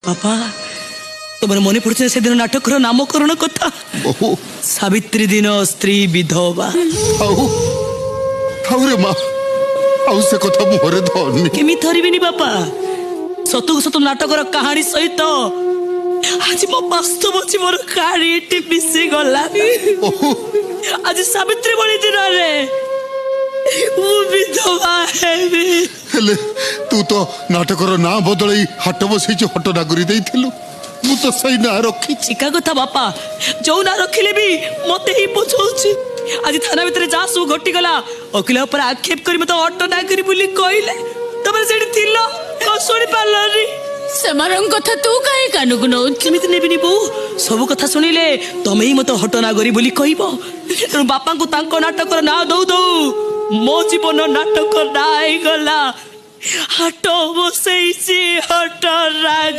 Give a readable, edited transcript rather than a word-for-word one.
बापा तुम्हारे मन पड़े से दिन नाटक नामकरण कथा बहु सावित्री दिन स्त्री विधवा रे माँ आउ से कथा मुहरे धरनी केमी धरबी बापा सतु सतु नाटकर कहानी सहित आज मो बास्तव जीवन कहानी मिसी गला आज सावित्री बड़ी दिन रे विधवा हेले तू तो नाटकर ना बदल हाट बसई हट नागरी देलु मु तो सही ना रखी चिका कथा बापा जो ना रखिले भी मते ही बुझौछि आज थाना भीतर जा सु घटी गला वकील ऊपर आक्षेप करी मते ऑटो नागरी बोली कहले तमरे सेठी थिलो को सुनि पालरी सेमारन कथा तू काहे कानुक नौ केमिति नेबिनी बो सब कथा सुनिले तमे ही मते हट नागरी बोली कहबो तेनु बापा को तांको नाटक ना दौ दौ मो जीवन नाटक ना गला हट बसैछि हट राग